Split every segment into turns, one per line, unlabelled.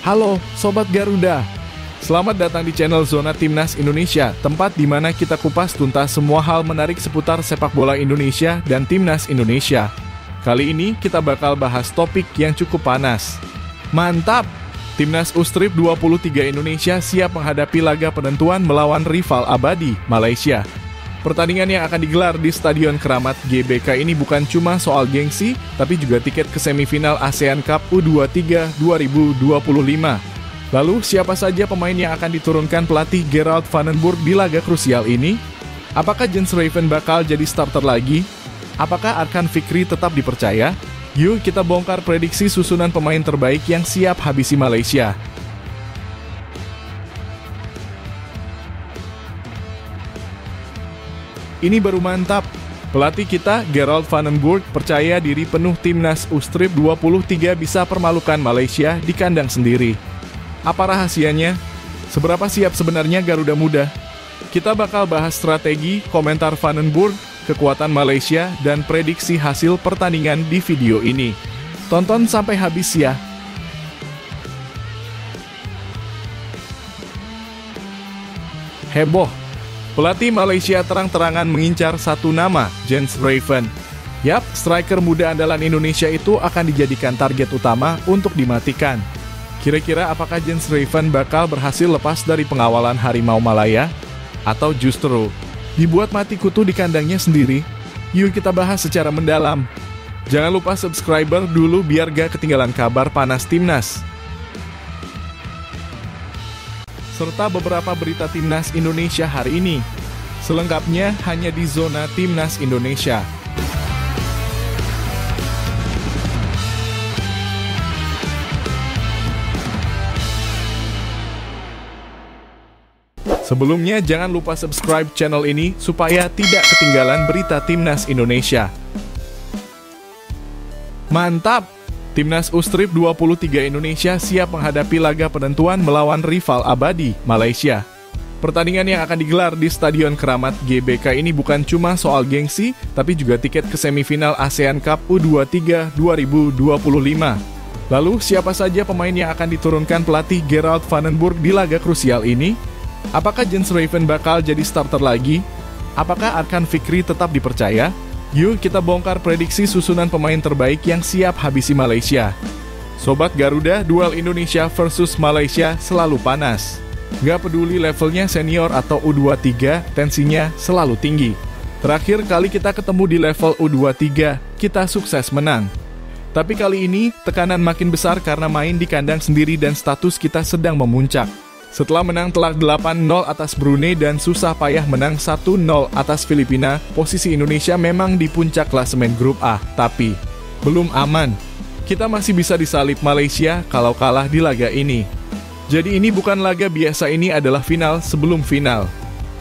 Halo, Sobat Garuda. Selamat datang di channel Zona Timnas Indonesia, tempat di mana kita kupas tuntas semua hal menarik seputar sepak bola Indonesia dan Timnas Indonesia. Kali ini kita bakal bahas topik yang cukup panas. Mantap! Timnas U-Strip 23 Indonesia siap menghadapi laga penentuan melawan rival abadi, Malaysia. Pertandingan yang akan digelar di Stadion Keramat GBK ini bukan cuma soal gengsi, tapi juga tiket ke semifinal ASEAN Cup U23 2025. Lalu, siapa saja pemain yang akan diturunkan pelatih Gerald van den Burg di laga krusial ini? Apakah Jens Raven bakal jadi starter lagi? Apakah Arkan Fikri tetap dipercaya? Yuk kita bongkar prediksi susunan pemain terbaik yang siap habisi Malaysia. Ini baru mantap. Pelatih kita, Gerald van den Burg, percaya diri penuh Timnas U-Strip 23 bisa permalukan Malaysia di kandang sendiri. Apa rahasianya? Seberapa siap sebenarnya Garuda Muda? Kita bakal bahas strategi, komentar van den Burg, kekuatan Malaysia, dan prediksi hasil pertandingan di video ini. Tonton sampai habis ya. Heboh. Pelatih Malaysia terang-terangan mengincar satu nama, Jens Raven. Yap, striker muda andalan Indonesia itu akan dijadikan target utama untuk dimatikan. Kira-kira apakah Jens Raven bakal berhasil lepas dari pengawalan Harimau Malaya? Atau justru dibuat mati kutu di kandangnya sendiri? Yuk kita bahas secara mendalam. Jangan lupa subscriber dulu biar gak ketinggalan kabar panas Timnas. Serta beberapa berita Timnas Indonesia hari ini. Selengkapnya hanya di Zona Timnas Indonesia. Sebelumnya jangan lupa subscribe channel ini supaya tidak ketinggalan berita Timnas Indonesia. Mantap! Timnas U-Strip 23 Indonesia siap menghadapi laga penentuan melawan rival abadi, Malaysia. Pertandingan yang akan digelar di Stadion Keramat GBK ini bukan cuma soal gengsi, tapi juga tiket ke semifinal ASEAN Cup U23 2025. Lalu, siapa saja pemain yang akan diturunkan pelatih Gerald van den Burg di laga krusial ini? Apakah Jens Raven bakal jadi starter lagi? Apakah Arkan Fikri tetap dipercaya? Yuk kita bongkar prediksi susunan pemain terbaik yang siap habisi Malaysia. Sobat Garuda, duel Indonesia versus Malaysia selalu panas. Gak peduli levelnya senior atau U23, tensinya selalu tinggi. Terakhir kali kita ketemu di level U23, kita sukses menang. Tapi kali ini, tekanan makin besar karena main di kandang sendiri dan status kita sedang memuncak. Setelah menang telak 8-0 atas Brunei dan susah payah menang 1-0 atas Filipina, posisi Indonesia memang di puncak klasemen grup A, tapi belum aman. Kita masih bisa disalip Malaysia kalau kalah di laga ini. Jadi ini bukan laga biasa, ini adalah final sebelum final.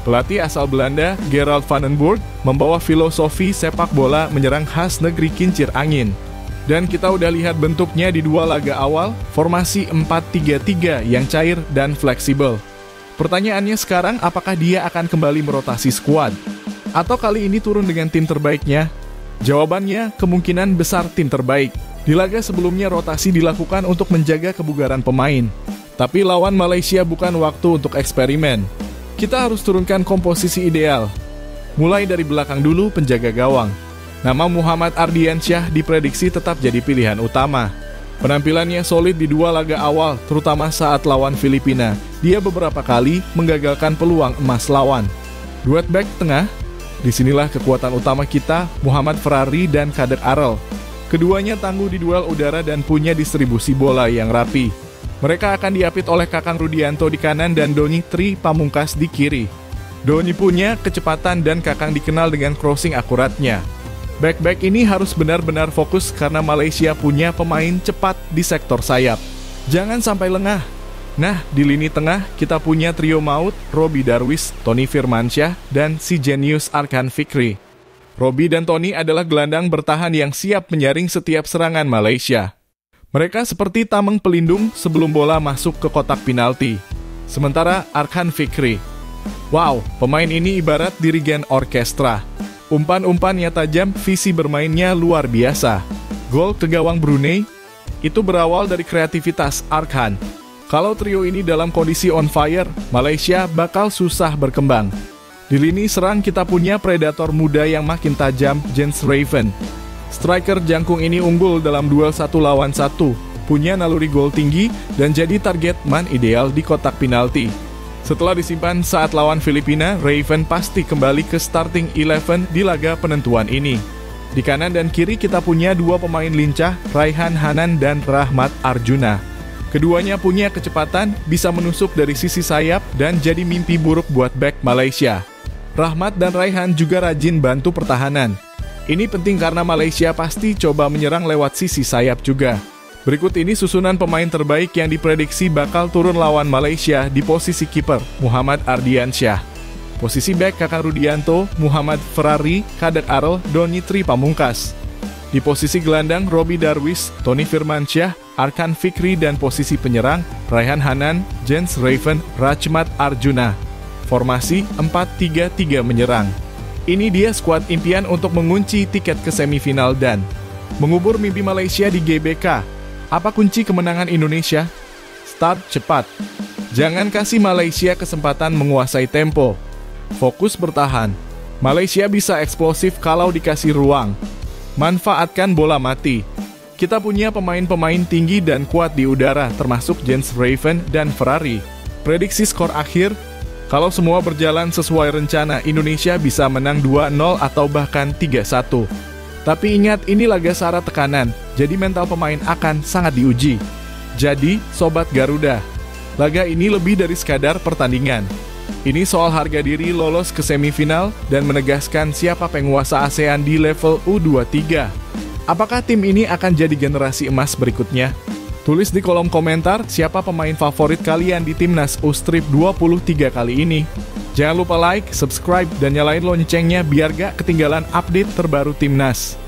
Pelatih asal Belanda, Gerald van den Burg, membawa filosofi sepak bola menyerang khas negeri kincir angin. Dan kita udah lihat bentuknya di dua laga awal, formasi 4-3-3 yang cair dan fleksibel. Pertanyaannya sekarang, apakah dia akan kembali merotasi skuad? Atau kali ini turun dengan tim terbaiknya? Jawabannya, kemungkinan besar tim terbaik. Di laga sebelumnya rotasi dilakukan untuk menjaga kebugaran pemain. Tapi lawan Malaysia bukan waktu untuk eksperimen. Kita harus turunkan komposisi ideal. Mulai dari belakang dulu, penjaga gawang. Nama Muhammad Ardiansyah diprediksi tetap jadi pilihan utama. Penampilannya solid di dua laga awal, terutama saat lawan Filipina. Dia beberapa kali menggagalkan peluang emas lawan. Duet back tengah, disinilah kekuatan utama kita, Muhammad Ferrari dan Kader Arel. Keduanya tangguh di duel udara dan punya distribusi bola yang rapi. Mereka akan diapit oleh Kakang Rudianto di kanan dan Doni Tri Pamungkas di kiri. Doni punya kecepatan dan Kakang dikenal dengan crossing akuratnya. Back-back ini harus benar-benar fokus karena Malaysia punya pemain cepat di sektor sayap. Jangan sampai lengah. Nah, di lini tengah kita punya trio maut, Robi Darwis, Tony Firmansyah, dan si jenius Arkan Fikri. Robi dan Tony adalah gelandang bertahan yang siap menyaring setiap serangan Malaysia. Mereka seperti tameng pelindung sebelum bola masuk ke kotak penalti. Sementara Arkan Fikri, wow, pemain ini ibarat dirigen orkestra. Umpan-umpannya tajam, visi bermainnya luar biasa. Gol ke gawang Brunei, itu berawal dari kreativitas Arkan. Kalau trio ini dalam kondisi on fire, Malaysia bakal susah berkembang. Di lini serang kita punya predator muda yang makin tajam, Jens Raven. Striker jangkung ini unggul dalam duel 1 lawan 1, punya naluri gol tinggi, dan jadi target man ideal di kotak penalti. Setelah disimpan saat lawan Filipina, Raven pasti kembali ke starting 11 di laga penentuan ini. Di kanan dan kiri kita punya dua pemain lincah, Raihan Hanan dan Rahmat Arjuna. Keduanya punya kecepatan, bisa menusuk dari sisi sayap, dan jadi mimpi buruk buat bek Malaysia. Rahmat dan Raihan juga rajin bantu pertahanan. Ini penting karena Malaysia pasti coba menyerang lewat sisi sayap juga. Berikut ini susunan pemain terbaik yang diprediksi bakal turun lawan Malaysia di posisi kiper, Muhammad Ardiansyah. Posisi bek Kakak Rudianto, Muhammad Ferrari, Kader Arel, Doni Tri Pamungkas. Di posisi gelandang, Robi Darwis, Tony Firmansyah, Arkan Fikri, dan posisi penyerang, Raihan Hanan, Jens Raven, Rahmat Arjuna. Formasi 4-3-3 menyerang. Ini dia skuad impian untuk mengunci tiket ke semifinal dan mengubur mimpi Malaysia di GBK. Apa kunci kemenangan Indonesia? Start cepat. Jangan kasih Malaysia kesempatan menguasai tempo. Fokus bertahan. Malaysia bisa eksplosif kalau dikasih ruang. Manfaatkan bola mati. Kita punya pemain-pemain tinggi dan kuat di udara, termasuk Jens Raven dan Ferrari. Prediksi skor akhir, kalau semua berjalan sesuai rencana, Indonesia bisa menang 2-0 atau bahkan 3-1. Tapi ingat, ini laga syarat tekanan, jadi mental pemain akan sangat diuji. Jadi, Sobat Garuda, laga ini lebih dari sekadar pertandingan. Ini soal harga diri lolos ke semifinal dan menegaskan siapa penguasa ASEAN di level U23. Apakah tim ini akan jadi generasi emas berikutnya? Tulis di kolom komentar siapa pemain favorit kalian di Timnas U-Strip 23 kali ini. Jangan lupa like, subscribe, dan nyalain loncengnya biar gak ketinggalan update terbaru Timnas.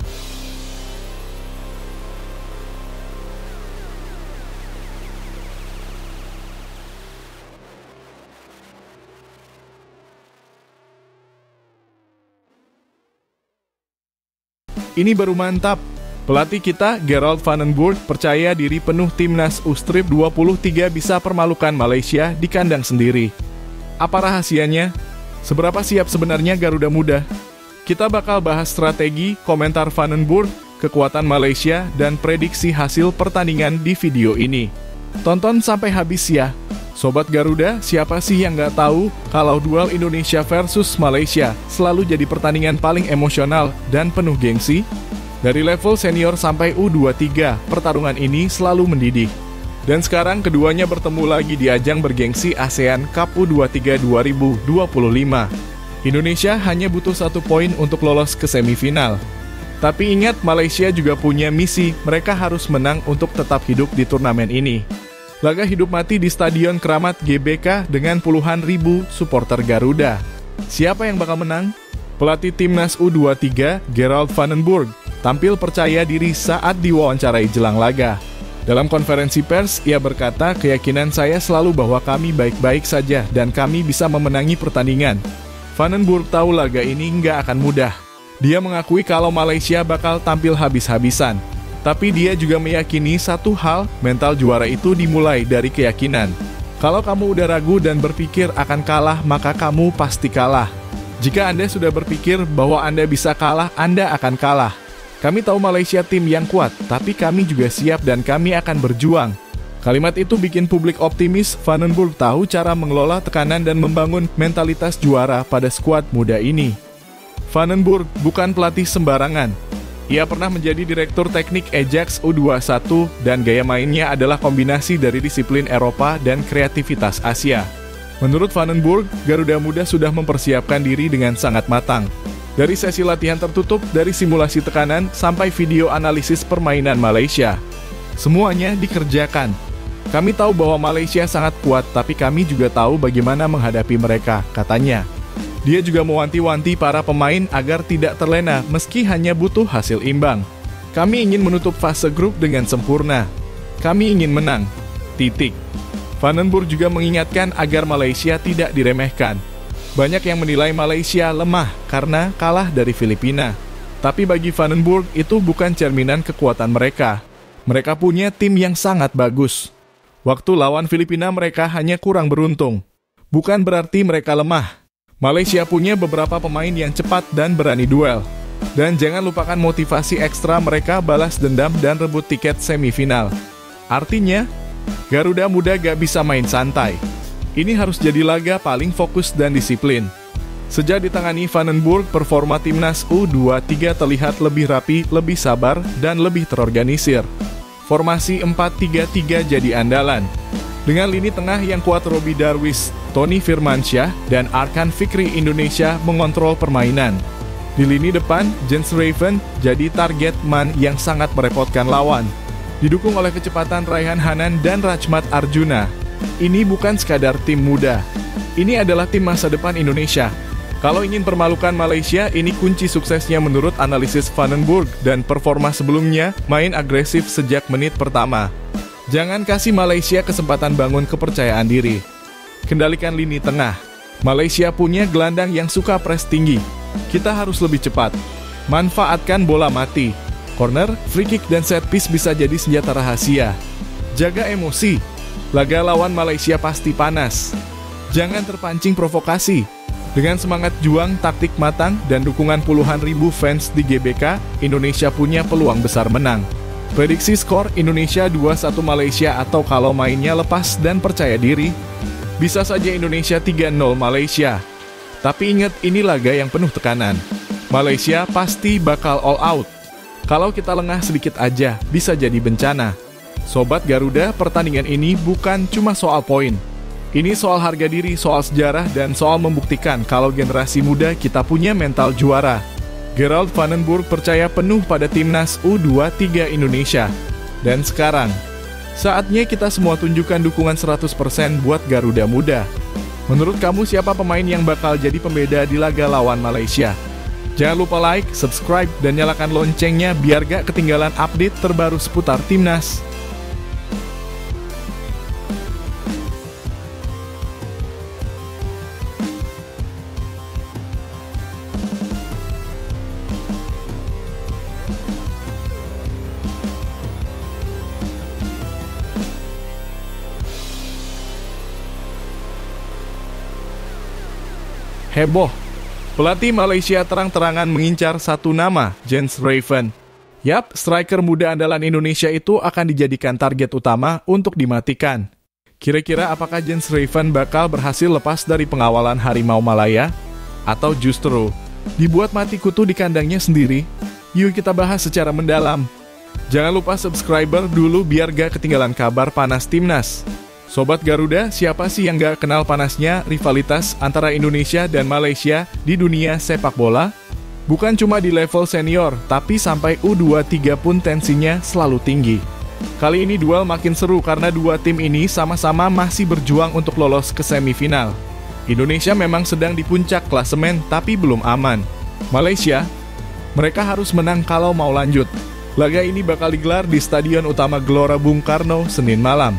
Ini baru mantap. Pelatih kita, Gerald van den Burg, percaya diri penuh Timnas U-Strip 23 bisa permalukan Malaysia di kandang sendiri. Apa rahasianya? Seberapa siap sebenarnya Garuda Muda? Kita bakal bahas strategi, komentar van den Burg, kekuatan Malaysia, dan prediksi hasil pertandingan di video ini. Tonton sampai habis ya. Sobat Garuda, siapa sih yang nggak tahu kalau duel Indonesia versus Malaysia selalu jadi pertandingan paling emosional dan penuh gengsi? Dari level senior sampai U23, pertarungan ini selalu mendidih. Dan sekarang keduanya bertemu lagi di ajang bergengsi ASEAN Cup U23 2025. Indonesia hanya butuh 1 poin untuk lolos ke semifinal. Tapi ingat, Malaysia juga punya misi, mereka harus menang untuk tetap hidup di turnamen ini. Laga hidup mati di Stadion Keramat GBK dengan puluhan ribu supporter Garuda. Siapa yang bakal menang? Pelatih Timnas U23, Gerald van den Burg, tampil percaya diri saat diwawancarai jelang laga. Dalam konferensi pers, ia berkata, keyakinan saya selalu bahwa kami baik-baik saja dan kami bisa memenangi pertandingan. Van den Burg tahu laga ini nggak akan mudah. Dia mengakui kalau Malaysia bakal tampil habis-habisan. Tapi dia juga meyakini satu hal, mental juara itu dimulai dari keyakinan. Kalau kamu udah ragu dan berpikir akan kalah, maka kamu pasti kalah. Jika Anda sudah berpikir bahwa Anda bisa kalah, Anda akan kalah. Kami tahu Malaysia tim yang kuat, tapi kami juga siap dan kami akan berjuang. Kalimat itu bikin publik optimis. Van den Burg tahu cara mengelola tekanan dan membangun mentalitas juara pada skuad muda ini. Van den Burg bukan pelatih sembarangan. Ia pernah menjadi direktur teknik Ajax U21 dan gaya mainnya adalah kombinasi dari disiplin Eropa dan kreativitas Asia. Menurut Van den Burg, Garuda Muda sudah mempersiapkan diri dengan sangat matang. Dari sesi latihan tertutup, dari simulasi tekanan, sampai video analisis permainan Malaysia. Semuanya dikerjakan. Kami tahu bahwa Malaysia sangat kuat, tapi kami juga tahu bagaimana menghadapi mereka, katanya. Dia juga mewanti-wanti para pemain agar tidak terlena meski hanya butuh hasil imbang. Kami ingin menutup fase grup dengan sempurna. Kami ingin menang. Titik. Van den Burg juga mengingatkan agar Malaysia tidak diremehkan. Banyak yang menilai Malaysia lemah karena kalah dari Filipina. Tapi bagi Van den Burg itu bukan cerminan kekuatan mereka. Mereka punya tim yang sangat bagus. Waktu lawan Filipina mereka hanya kurang beruntung. Bukan berarti mereka lemah. Malaysia punya beberapa pemain yang cepat dan berani duel. Dan jangan lupakan motivasi ekstra mereka balas dendam dan rebut tiket semifinal. Artinya, Garuda Muda gak bisa main santai. Ini harus jadi laga paling fokus dan disiplin. Sejak ditangani Vandenburg, performa timnas U23 terlihat lebih rapi, lebih sabar, dan lebih terorganisir. Formasi 4-3-3 jadi andalan. Dengan lini tengah yang kuat Robbie Darwish, Tony Firmansyah, dan Arkan Fikri, Indonesia mengontrol permainan. Di lini depan, Jens Raven jadi target man yang sangat merepotkan lawan. Didukung oleh kecepatan Raihan Hanan dan Rachmat Arjuna. Ini bukan sekadar tim muda. Ini adalah tim masa depan Indonesia. Kalau ingin permalukan Malaysia, ini kunci suksesnya menurut analisis Vandenburg, dan performa sebelumnya main agresif sejak menit pertama. Jangan kasih Malaysia kesempatan bangun kepercayaan diri. Kendalikan lini tengah. Malaysia punya gelandang yang suka pres tinggi. Kita harus lebih cepat. Manfaatkan bola mati. Corner, free kick, dan set piece bisa jadi senjata rahasia. Jaga emosi. Laga lawan Malaysia pasti panas. Jangan terpancing provokasi. Dengan semangat juang, taktik matang, dan dukungan puluhan ribu fans di GBK, Indonesia punya peluang besar menang. Prediksi skor Indonesia 2-1 Malaysia, atau kalau mainnya lepas dan percaya diri, bisa saja Indonesia 3-0 Malaysia. Tapi ingat, ini laga yang penuh tekanan. Malaysia pasti bakal all out. Kalau kita lengah sedikit aja, bisa jadi bencana. Sobat Garuda, pertandingan ini bukan cuma soal poin. Ini soal harga diri, soal sejarah, dan soal membuktikan kalau generasi muda kita punya mental juara. Gerald Vandenburg percaya penuh pada timnas U23 Indonesia. Dan sekarang, saatnya kita semua tunjukkan dukungan 100% buat Garuda Muda. Menurut kamu siapa pemain yang bakal jadi pembeda di laga lawan Malaysia? Jangan lupa like, subscribe, dan nyalakan loncengnya biar gak ketinggalan update terbaru seputar timnas. Heboh. Pelatih Malaysia terang-terangan mengincar satu nama, Jens Raven. Yap, striker muda andalan Indonesia itu akan dijadikan target utama untuk dimatikan. Kira-kira apakah Jens Raven bakal berhasil lepas dari pengawalan Harimau Malaya? Atau justru dibuat mati kutu di kandangnya sendiri? Yuk kita bahas secara mendalam. Jangan lupa subscriber dulu biar gak ketinggalan kabar panas timnas. Sobat Garuda, siapa sih yang gak kenal panasnya rivalitas antara Indonesia dan Malaysia di dunia sepak bola? Bukan cuma di level senior, tapi sampai U23 pun tensinya selalu tinggi. Kali ini duel makin seru karena dua tim ini sama-sama masih berjuang untuk lolos ke semifinal. Indonesia memang sedang di puncak klasemen, tapi belum aman. Malaysia, mereka harus menang kalau mau lanjut. Laga ini bakal digelar di Stadion Utama Gelora Bung Karno, Senin malam.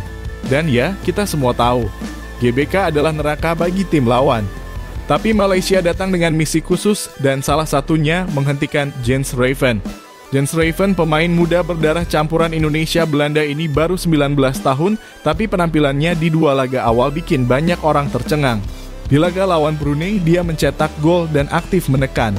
Dan ya, kita semua tahu, GBK adalah neraka bagi tim lawan. Tapi Malaysia datang dengan misi khusus dan salah satunya menghentikan Jens Raven. Jens Raven, pemain muda berdarah campuran Indonesia-Belanda ini baru 19 tahun, tapi penampilannya di dua laga awal bikin banyak orang tercengang. Di laga lawan Brunei, dia mencetak gol dan aktif menekan.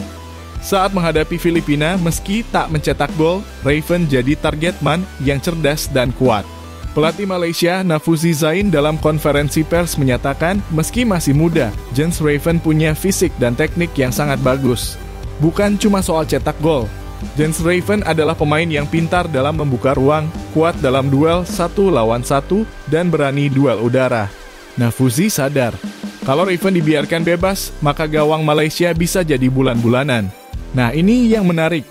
Saat menghadapi Filipina, meski tak mencetak gol, Raven jadi target man yang cerdas dan kuat. Pelatih Malaysia, Nafuzi Zain, dalam konferensi pers menyatakan, meski masih muda, Jens Raven punya fisik dan teknik yang sangat bagus. Bukan cuma soal cetak gol. Jens Raven adalah pemain yang pintar dalam membuka ruang, kuat dalam duel 1 lawan 1, dan berani duel udara. Nafuzi sadar, kalau Raven dibiarkan bebas, maka gawang Malaysia bisa jadi bulan-bulanan. Nah, ini yang menarik.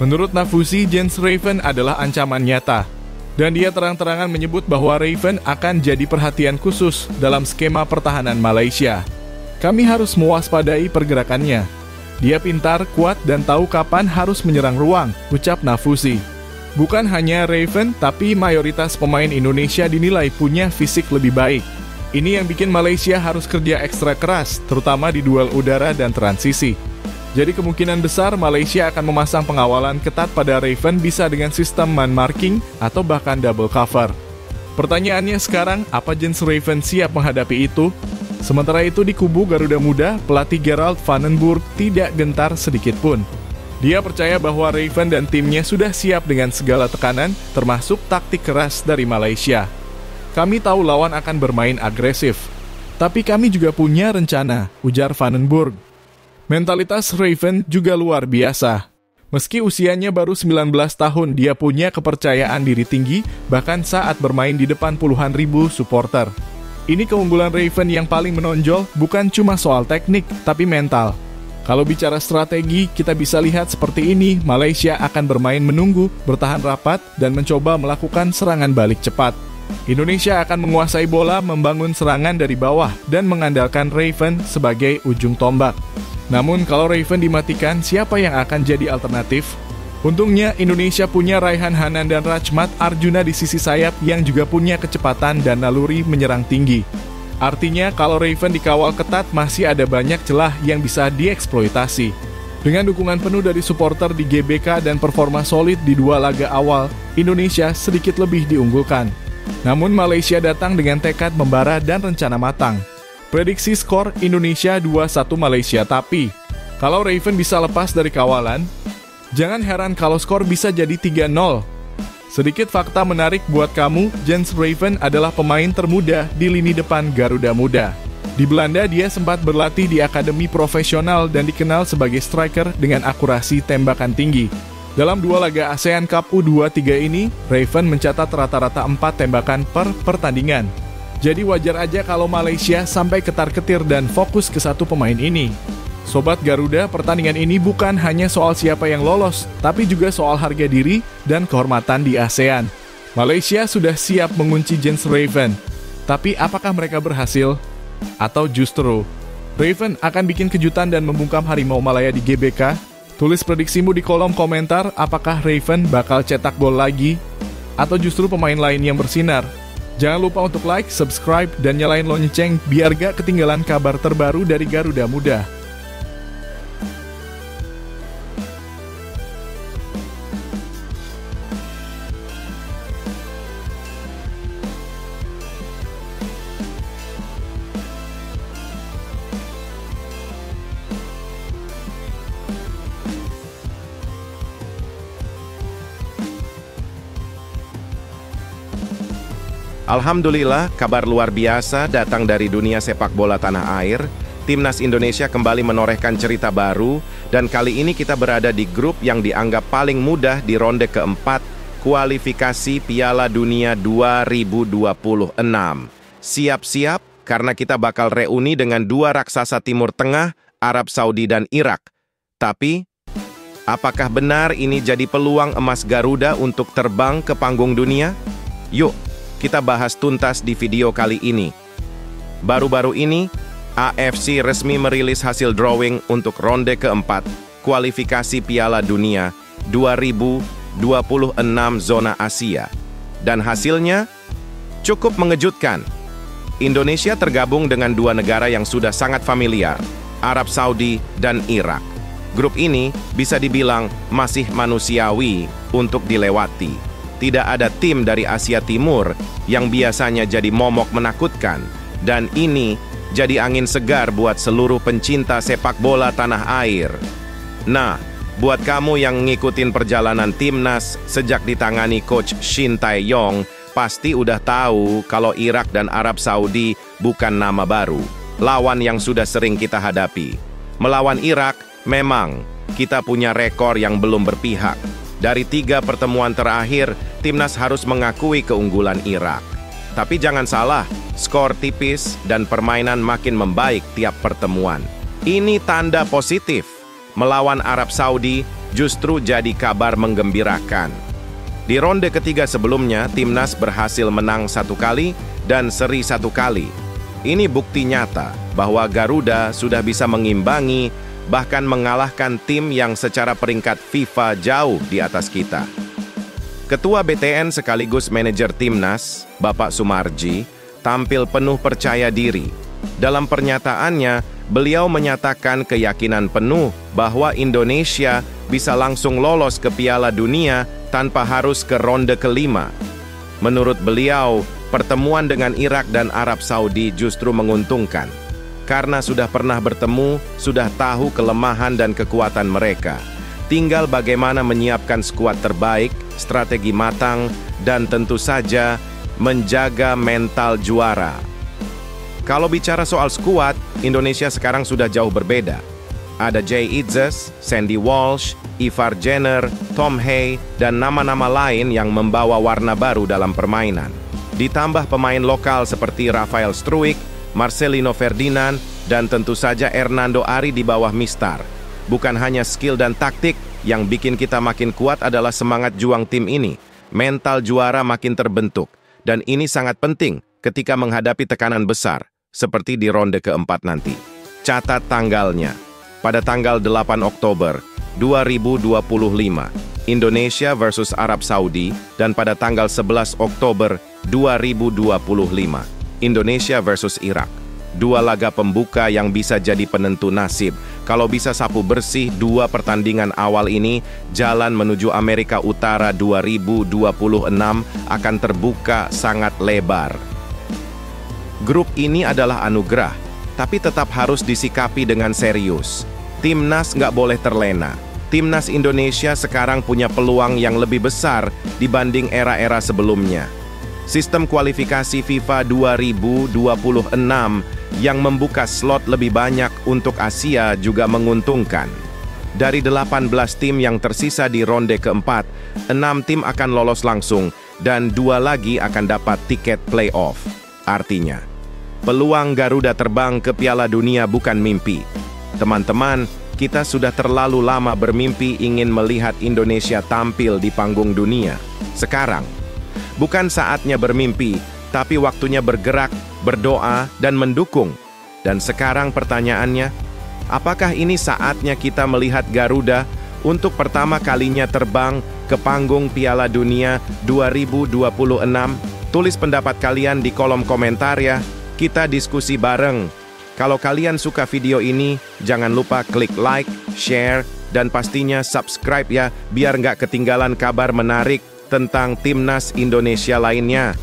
Menurut Nafuzi, Jens Raven adalah ancaman nyata. Dan dia terang-terangan menyebut bahwa Raven akan jadi perhatian khusus dalam skema pertahanan Malaysia. Kami harus mewaspadai pergerakannya. Dia pintar, kuat, dan tahu kapan harus menyerang ruang, ucap Nafuzi. Bukan hanya Raven, tapi mayoritas pemain Indonesia dinilai punya fisik lebih baik. Ini yang bikin Malaysia harus kerja ekstra keras, terutama di duel udara dan transisi. Jadi kemungkinan besar Malaysia akan memasang pengawalan ketat pada Raven, bisa dengan sistem man marking atau bahkan double cover. Pertanyaannya sekarang, apa Jens Raven siap menghadapi itu? Sementara itu di kubu Garuda Muda, pelatih Gerald Vandenburg tidak gentar sedikit pun. Dia percaya bahwa Raven dan timnya sudah siap dengan segala tekanan, termasuk taktik keras dari Malaysia. Kami tahu lawan akan bermain agresif, tapi kami juga punya rencana, ujar Vandenburg. Mentalitas Raven juga luar biasa. Meski usianya baru 19 tahun, dia punya kepercayaan diri tinggi, bahkan saat bermain di depan puluhan ribu supporter. Ini keunggulan Raven yang paling menonjol, bukan cuma soal teknik, tapi mental. Kalau bicara strategi, kita bisa lihat seperti ini, Malaysia akan bermain menunggu, bertahan rapat, dan mencoba melakukan serangan balik cepat. Indonesia akan menguasai bola, membangun serangan dari bawah, dan mengandalkan Raven sebagai ujung tombak. Namun kalau Raven dimatikan, siapa yang akan jadi alternatif? Untungnya Indonesia punya Raihan Hanan dan Rachmat Arjuna di sisi sayap yang juga punya kecepatan dan naluri menyerang tinggi. Artinya kalau Raven dikawal ketat masih ada banyak celah yang bisa dieksploitasi. Dengan dukungan penuh dari supporter di GBK dan performa solid di dua laga awal, Indonesia sedikit lebih diunggulkan. Namun Malaysia datang dengan tekad membara dan rencana matang. Prediksi skor Indonesia 2-1 Malaysia, tapi kalau Raven bisa lepas dari kawalan, jangan heran kalau skor bisa jadi 3-0. Sedikit fakta menarik buat kamu, Jens Raven adalah pemain termuda di lini depan Garuda Muda. Di Belanda dia sempat berlatih di akademi profesional dan dikenal sebagai striker dengan akurasi tembakan tinggi. Dalam dua laga ASEAN Cup U23 ini, Raven mencatat rata-rata 4 tembakan per pertandingan. Jadi wajar aja kalau Malaysia sampai ketar-ketir dan fokus ke satu pemain ini. Sobat Garuda, pertandingan ini bukan hanya soal siapa yang lolos, tapi juga soal harga diri dan kehormatan di ASEAN. Malaysia sudah siap mengunci Jens Raven. Tapi apakah mereka berhasil? Atau justru Raven akan bikin kejutan dan membungkam Harimau Malaya di GBK? Tulis prediksimu di kolom komentar, apakah Raven bakal cetak gol lagi? Atau justru pemain lain yang bersinar? Jangan lupa untuk like, subscribe, dan nyalain lonceng biar gak ketinggalan kabar terbaru dari Garuda Muda.
Alhamdulillah, kabar luar biasa datang dari dunia sepak bola tanah air. Timnas Indonesia kembali menorehkan cerita baru, dan kali ini kita berada di grup yang dianggap paling mudah di ronde keempat kualifikasi Piala Dunia 2026. Siap-siap, karena kita bakal reuni dengan dua raksasa Timur Tengah, Arab Saudi dan Irak. Tapi, apakah benar ini jadi peluang emas Garuda untuk terbang ke panggung dunia? Yuk, kita bahas tuntas di video kali ini. Baru-baru ini, AFC resmi merilis hasil drawing untuk ronde keempat kualifikasi Piala Dunia 2026 zona Asia. Dan hasilnya cukup mengejutkan. Indonesia tergabung dengan dua negara yang sudah sangat familiar, Arab Saudi dan Irak. Grup ini bisa dibilang masih manusiawi untuk dilewati. Tidak ada tim dari Asia Timur yang biasanya jadi momok menakutkan. Dan ini jadi angin segar buat seluruh pencinta sepak bola tanah air. Nah, buat kamu yang ngikutin perjalanan timnas sejak ditangani Coach Shin Tae-yong, pasti udah tahu kalau Irak dan Arab Saudi bukan nama baru. Lawan yang sudah sering kita hadapi. Melawan Irak, memang kita punya rekor yang belum berpihak. Dari 3 pertemuan terakhir, timnas harus mengakui keunggulan Irak. Tapi jangan salah, skor tipis dan permainan makin membaik tiap pertemuan. Ini tanda positif. Melawan Arab Saudi justru jadi kabar menggembirakan. Di ronde ketiga sebelumnya, timnas berhasil menang 1 kali dan seri 1 kali. Ini bukti nyata bahwa Garuda sudah bisa mengimbangi bahkan mengalahkan tim yang secara peringkat FIFA jauh di atas kita. Ketua BTN sekaligus manajer timnas, Bapak Sumarji, tampil penuh percaya diri. Dalam pernyataannya, beliau menyatakan keyakinan penuh bahwa Indonesia bisa langsung lolos ke Piala Dunia tanpa harus ke ronde kelima. Menurut beliau, pertemuan dengan Irak dan Arab Saudi justru menguntungkan. Karena sudah pernah bertemu, sudah tahu kelemahan dan kekuatan mereka. Tinggal bagaimana menyiapkan skuad terbaik, strategi matang, dan tentu saja menjaga mental juara. Kalau bicara soal skuad, Indonesia sekarang sudah jauh berbeda. Ada Jay Itzes, Sandy Walsh, Ivar Jenner, Tom Hay, dan nama-nama lain yang membawa warna baru dalam permainan. Ditambah pemain lokal seperti Rafael Struijk, Marcelino Ferdinand, dan tentu saja Hernando Ari di bawah Mistar. Bukan hanya skill dan taktik, yang bikin kita makin kuat adalah semangat juang tim ini. Mental juara makin terbentuk, dan ini sangat penting ketika menghadapi tekanan besar, seperti di ronde keempat nanti. Catat tanggalnya. Pada tanggal 8 Oktober 2025, Indonesia versus Arab Saudi, dan pada tanggal 11 Oktober 2025, Indonesia versus Irak. Dua laga pembuka yang bisa jadi penentu nasib. Kalau bisa sapu bersih dua pertandingan awal ini, jalan menuju Amerika Utara 2026 akan terbuka sangat lebar. Grup ini adalah anugerah, tapi tetap harus disikapi dengan serius. Timnas nggak boleh terlena. Timnas Indonesia sekarang punya peluang yang lebih besar dibanding era-era sebelumnya. Sistem kualifikasi FIFA 2026 yang membuka slot lebih banyak untuk Asia juga menguntungkan. Dari 18 tim yang tersisa di ronde keempat, 6 tim akan lolos langsung dan 2 lagi akan dapat tiket playoff. Artinya, peluang Garuda terbang ke Piala Dunia bukan mimpi. Teman-teman, kita sudah terlalu lama bermimpi ingin melihat Indonesia tampil di panggung dunia. Sekarang, bukan saatnya bermimpi, tapi waktunya bergerak, berdoa, dan mendukung. Dan sekarang pertanyaannya, apakah ini saatnya kita melihat Garuda untuk pertama kalinya terbang ke panggung Piala Dunia 2026? Tulis pendapat kalian di kolom komentar ya, kita diskusi bareng. Kalau kalian suka video ini, jangan lupa klik like, share, dan pastinya subscribe ya, biar nggak ketinggalan kabar menarik tentang Timnas Indonesia lainnya.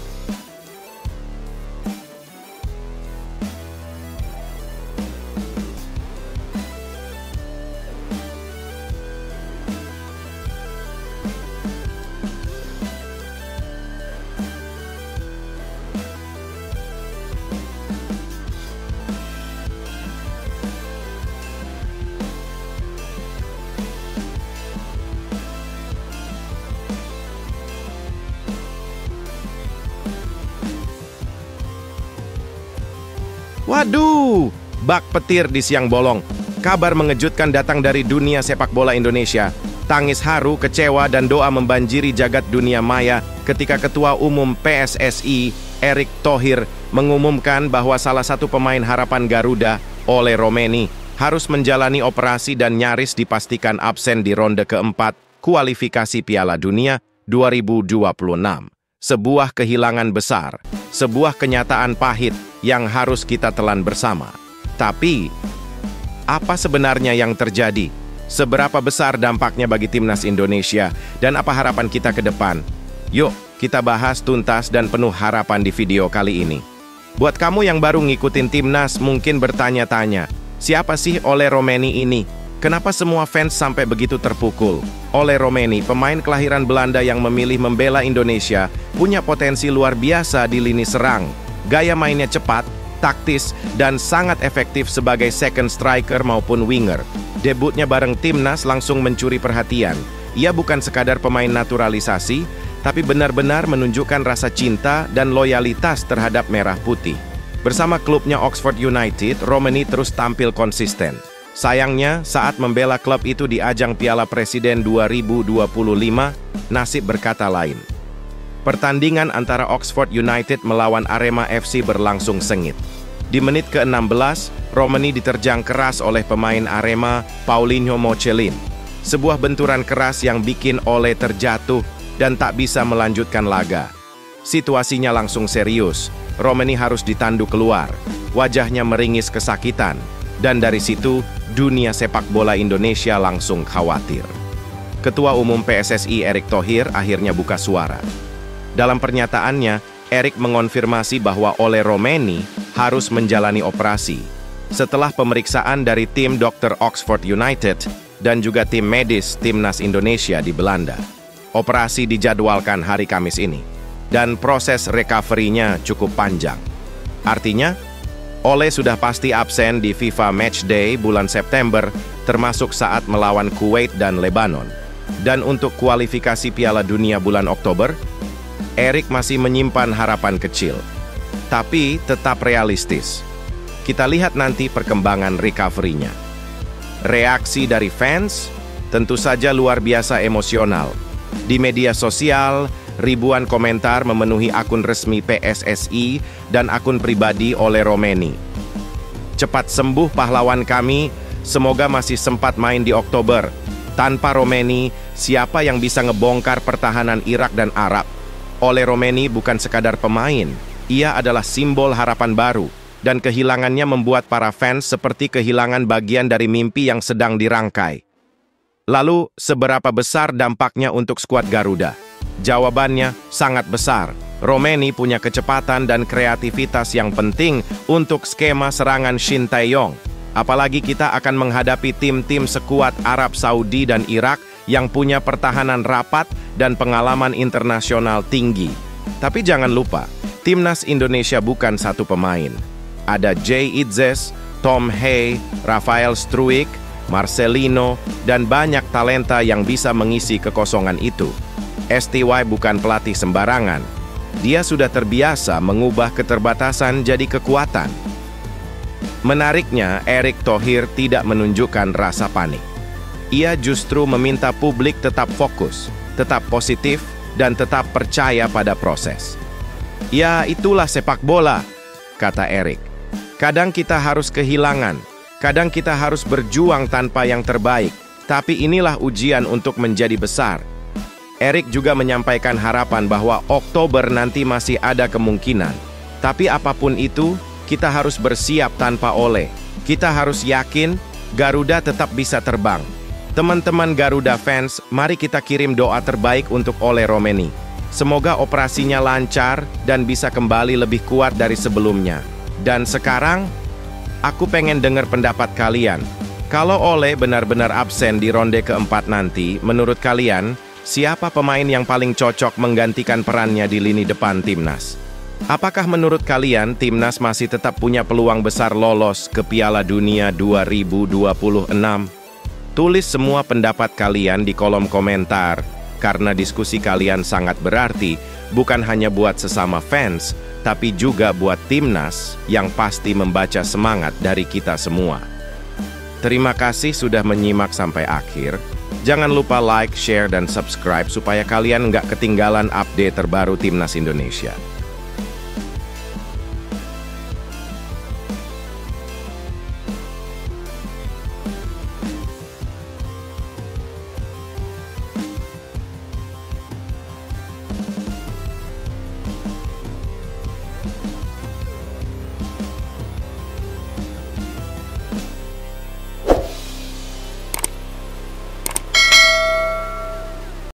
Waduh, bak petir di siang bolong. Kabar mengejutkan datang dari dunia sepak bola Indonesia. Tangis haru, kecewa, dan doa membanjiri jagat dunia maya ketika Ketua Umum PSSI, Erick Thohir, mengumumkan bahwa salah satu pemain harapan Garuda, Ole Romeni, harus menjalani operasi dan nyaris dipastikan absen di ronde keempat kualifikasi Piala Dunia 2026. Sebuah kehilangan besar, sebuah kenyataan pahit yang harus kita telan bersama. Tapi, apa sebenarnya yang terjadi? Seberapa besar dampaknya bagi Timnas Indonesia? Dan apa harapan kita ke depan? Yuk, kita bahas tuntas dan penuh harapan di video kali ini. Buat kamu yang baru ngikutin Timnas, mungkin bertanya-tanya, siapa sih Ole Romeni ini? Kenapa semua fans sampai begitu terpukul? Ole Romeni, pemain kelahiran Belanda yang memilih membela Indonesia, punya potensi luar biasa di lini serang. Gaya mainnya cepat, taktis, dan sangat efektif sebagai second striker maupun winger. Debutnya bareng Timnas langsung mencuri perhatian. Ia bukan sekadar pemain naturalisasi, tapi benar-benar menunjukkan rasa cinta dan loyalitas terhadap merah putih. Bersama klubnya Oxford United, Romeni terus tampil konsisten. Sayangnya, saat membela klub itu di ajang Piala Presiden 2025, nasib berkata lain. Pertandingan antara Oxford United melawan Arema FC berlangsung sengit. Di menit ke-16, Romeni diterjang keras oleh pemain Arema, Paulinho Mochelin. Sebuah benturan keras yang bikin Ole terjatuh dan tak bisa melanjutkan laga. Situasinya langsung serius. Romeni harus ditandu keluar. Wajahnya meringis kesakitan. Dan dari situ, dunia sepak bola Indonesia langsung khawatir. Ketua Umum PSSI Erick Thohir akhirnya buka suara. Dalam pernyataannya, Erik mengonfirmasi bahwa Ole Romeni harus menjalani operasi. Setelah pemeriksaan dari tim dokter Oxford United dan juga tim medis Timnas Indonesia di Belanda. Operasi dijadwalkan hari Kamis ini. Dan proses recovery-nya cukup panjang. Artinya, Ole sudah pasti absen di FIFA Matchday bulan September, termasuk saat melawan Kuwait dan Lebanon. Dan untuk kualifikasi Piala Dunia bulan Oktober, Erik masih menyimpan harapan kecil. Tapi tetap realistis. Kita lihat nanti perkembangan recovery-nya. Reaksi dari fans tentu saja luar biasa emosional. Di media sosial, ribuan komentar memenuhi akun resmi PSSI dan akun pribadi Ole Romeni. Cepat sembuh pahlawan kami, semoga masih sempat main di Oktober. Tanpa Romeni, siapa yang bisa ngebongkar pertahanan Irak dan Arab? Ole Romeni bukan sekadar pemain, ia adalah simbol harapan baru, dan kehilangannya membuat para fans seperti kehilangan bagian dari mimpi yang sedang dirangkai. Lalu, seberapa besar dampaknya untuk skuad Garuda? Jawabannya sangat besar. Romeni punya kecepatan dan kreativitas yang penting untuk skema serangan Shin Tae-yong. Apalagi kita akan menghadapi tim-tim sekuat Arab Saudi dan Irak yang punya pertahanan rapat dan pengalaman internasional tinggi. Tapi jangan lupa, Timnas Indonesia bukan satu pemain. Ada Jay Itzes, Tom Hay, Rafael Struijk, Marcelino, dan banyak talenta yang bisa mengisi kekosongan itu. STY bukan pelatih sembarangan. Dia sudah terbiasa mengubah keterbatasan jadi kekuatan. Menariknya, Erick Thohir tidak menunjukkan rasa panik. Ia justru meminta publik tetap fokus, tetap positif, dan tetap percaya pada proses. Ya, itulah sepak bola, kata Erick. Kadang kita harus kehilangan, kadang kita harus berjuang tanpa yang terbaik, tapi inilah ujian untuk menjadi besar. Erick juga menyampaikan harapan bahwa Oktober nanti masih ada kemungkinan. Tapi apapun itu, kita harus bersiap tanpa Ole. Kita harus yakin Garuda tetap bisa terbang. Teman-teman Garuda fans, mari kita kirim doa terbaik untuk Ole Romeni. Semoga operasinya lancar dan bisa kembali lebih kuat dari sebelumnya. Dan sekarang, aku pengen dengar pendapat kalian. Kalau Ole benar-benar absen di ronde keempat nanti, menurut kalian, siapa pemain yang paling cocok menggantikan perannya di lini depan Timnas? Apakah menurut kalian Timnas masih tetap punya peluang besar lolos ke Piala Dunia 2026? Tulis semua pendapat kalian di kolom komentar, karena diskusi kalian sangat berarti, bukan hanya buat sesama fans, tapi juga buat Timnas yang pasti membaca semangat dari kita semua. Terima kasih sudah menyimak sampai akhir. Jangan lupa like, share, dan subscribe supaya kalian nggak ketinggalan update terbaru Timnas Indonesia.